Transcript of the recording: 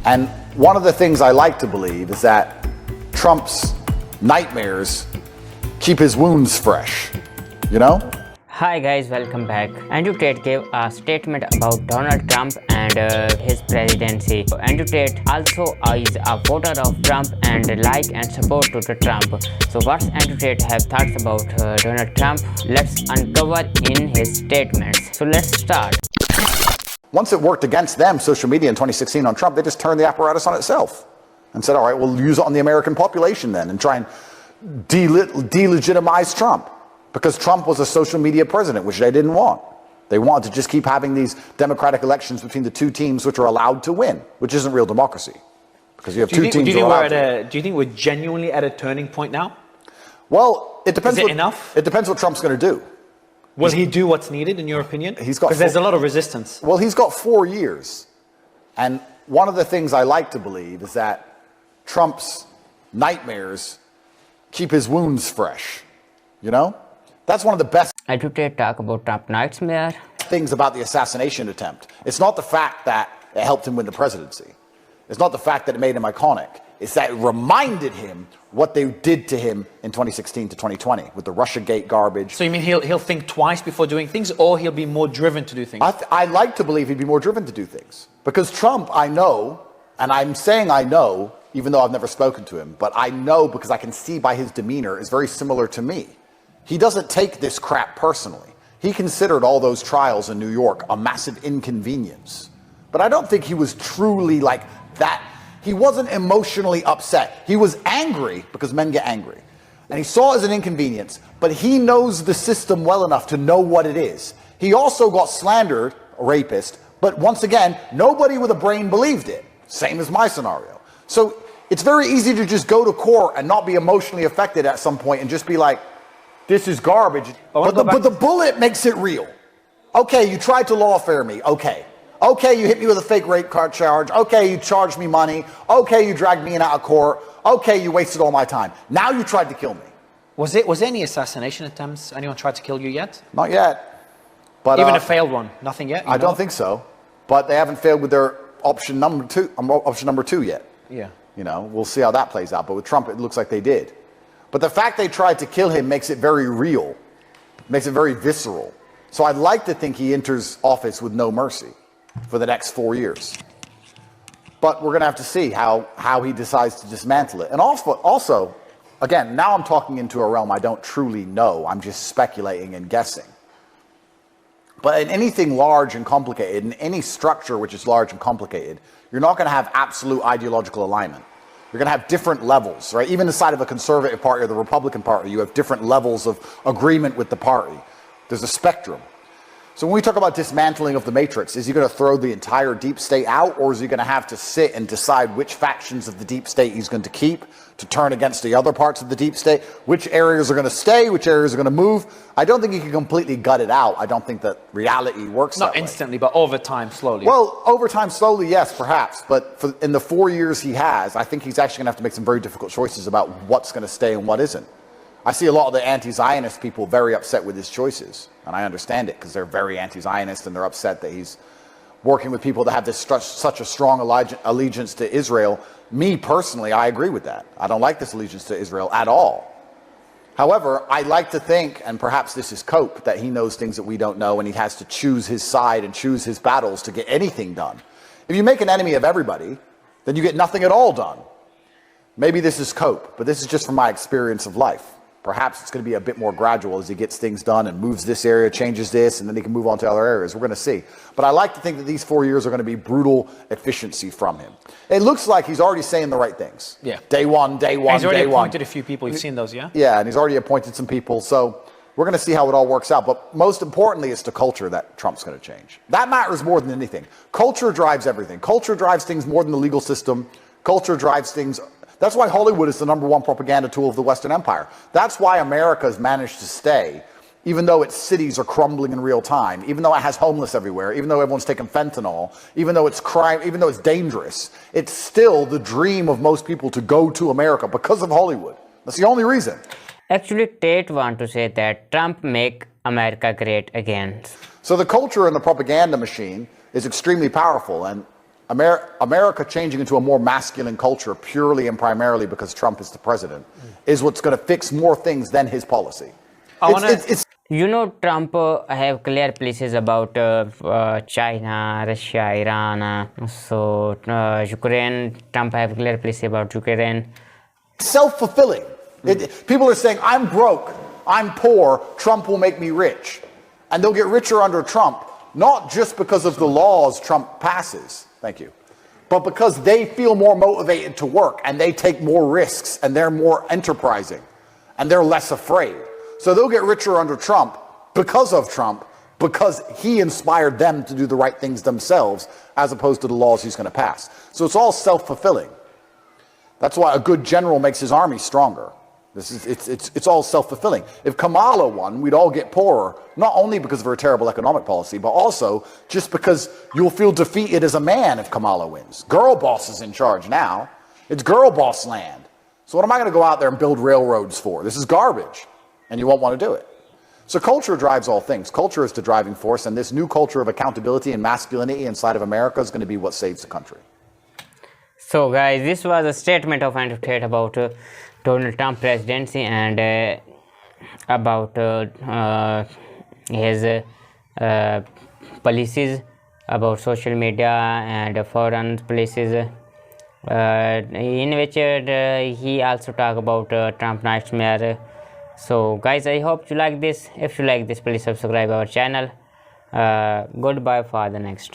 And one of the things I like to believe is that Trump's nightmares keep his wounds fresh, you know? Hi guys, welcome back. Andrew Tate gave a statement about Donald Trump and his presidency. Andrew Tate also is a voter of Trump and like and support to the Trump. So what's Andrew Tate have thoughts about Donald Trump? Let's uncover in his statements. So let's start. Once it worked against them, social media in 2016 on Trump, they just turned the apparatus on itself and said, all right, we'll use it on the American population then and try and delegitimize Trump. Because Trump was a social media president, which they didn't want. They wanted to just keep having these democratic elections between the two teams which are allowed to win, which isn't real democracy. Because you have two teams allowed to. Do you think we're genuinely at a turning point now? Well, it depends. Is it enough? It depends what Trump's going to do. Will he do what's needed, in your opinion? Because there's a lot of resistance. Well, he's got 4 years. And one of the things I like to believe is that Trump's nightmares keep his wounds fresh, you know? That's one of the best Andrew Tate talk about Trump nightmare. things about the assassination attempt. It's not the fact that it helped him win the presidency. It's not the fact that it made him iconic. It's that it reminded him what they did to him in 2016 to 2020 with the Russiagate garbage. So you mean he'll think twice before doing things, or he'll be more driven to do things? I like to believe he'd be more driven to do things. Because Trump, I know, and I'm saying I know, even though I've never spoken to him, but I know because I can see by his demeanor is very similar to me. He doesn't take this crap personally. He considered all those trials in New York a massive inconvenience. But I don't think he was truly like that. He wasn't emotionally upset. He was angry because men get angry. And he saw it as an inconvenience, but he knows the system well enough to know what it is. He also got slandered, a rapist, but once again, nobody with a brain believed it. Same as my scenario. So it's very easy to just go to court and not be emotionally affected at some point and just be like, this is garbage. But the bullet makes it real. Okay, you tried to lawfare me. Okay. Okay, you hit me with a fake rape card charge. Okay, you charged me money. Okay, you dragged me in out of court. Okay, you wasted all my time. Now you tried to kill me. Was there any assassination attempts? Anyone tried to kill you yet? Not yet. But even a failed one? Nothing yet? I don't think so. But they haven't failed with their option number two yet. Yeah. You know, we'll see how that plays out. But with Trump, it looks like they did. But the fact they tried to kill him makes it very real, makes it very visceral. So I'd like to think he enters office with no mercy for the next 4 years. But we're going to have to see how he decides to dismantle it. And also, again, now I'm talking into a realm I don't truly know. I'm just speculating and guessing. But in anything large and complicated, in any structure which is large and complicated, you're not going to have absolute ideological alignment. You're going to have different levels, right? Even inside of the Conservative Party or the Republican Party, you have different levels of agreement with the party. There's a spectrum. So when we talk about dismantling of the matrix, is he going to throw the entire deep state out, or is he going to have to sit and decide which factions of the deep state he's going to keep to turn against the other parts of the deep state? Which areas are going to stay? Which areas are going to move? I don't think he can completely gut it out. I don't think that reality works that way. Not instantly, but over time, slowly. Well, over time, slowly, yes, perhaps. But in the 4 years he has, I think he's actually going to have to make some very difficult choices about what's going to stay and what isn't. I see a lot of the anti-Zionist people very upset with his choices. And I understand it because they're very anti-Zionist and they're upset that he's working with people that have this such a strong allegiance to Israel. Me personally, I agree with that. I don't like this allegiance to Israel at all. However, I like to think, and perhaps this is cope, that he knows things that we don't know and he has to choose his side and choose his battles to get anything done. If you make an enemy of everybody, then you get nothing at all done. Maybe this is cope, but this is just from my experience of life. Perhaps it's going to be a bit more gradual as he gets things done and moves this area, changes this, and then he can move on to other areas. We're going to see. But I like to think that these 4 years are going to be brutal efficiency from him. It looks like he's already saying the right things. Yeah. Day one, day one, he's already day one. appointed a few people. You've seen those, yeah? Yeah, and he's already appointed some people. So we're going to see how it all works out. But most importantly, it's the culture that Trump's going to change. That matters more than anything. Culture drives everything. Culture drives things more than the legal system. Culture drives things. That's why Hollywood is the #1 propaganda tool of the Western Empire. That's why America has managed to stay, even though its cities are crumbling in real time, even though it has homeless everywhere, even though everyone's taking fentanyl, even though it's crime, even though it's dangerous. It's still the dream of most people to go to America because of Hollywood. That's the only reason. Actually, Tate want to say that Trump make America great again. So the culture and the propaganda machine is extremely powerful, and America changing into a more masculine culture purely and primarily because Trump is the president is what's going to fix more things than his policy. You know, Trump have clear places about China, Russia, Iran. Ukraine, Trump have clear places about Ukraine. Self-fulfilling. People are saying, I'm broke, I'm poor, Trump will make me rich. And they'll get richer under Trump, not just because of the laws Trump passes, thank you, but because they feel more motivated to work and they take more risks and they're more enterprising and they're less afraid. So they'll get richer under Trump because he inspired them to do the right things themselves as opposed to the laws he's going to pass. So it's all self-fulfilling. That's why a good general makes his army stronger. It's all self-fulfilling. If Kamala won, we'd all get poorer, not only because of her terrible economic policy, but also just because you'll feel defeated as a man if Kamala wins. Girl boss is in charge now. It's girl boss land. So what am I going to go out there and build railroads for? This is garbage, and you won't want to do it. So culture drives all things. Culture is the driving force, and this new culture of accountability and masculinity inside of America is going to be what saves the country. So guys, this was a statement of Andrew Tate about Donald Trump presidency and about his policies about social media and foreign places, in which he also talked about Trump nightmare. So guys, I hope you like this. If you like this, please subscribe our channel. Goodbye for the next.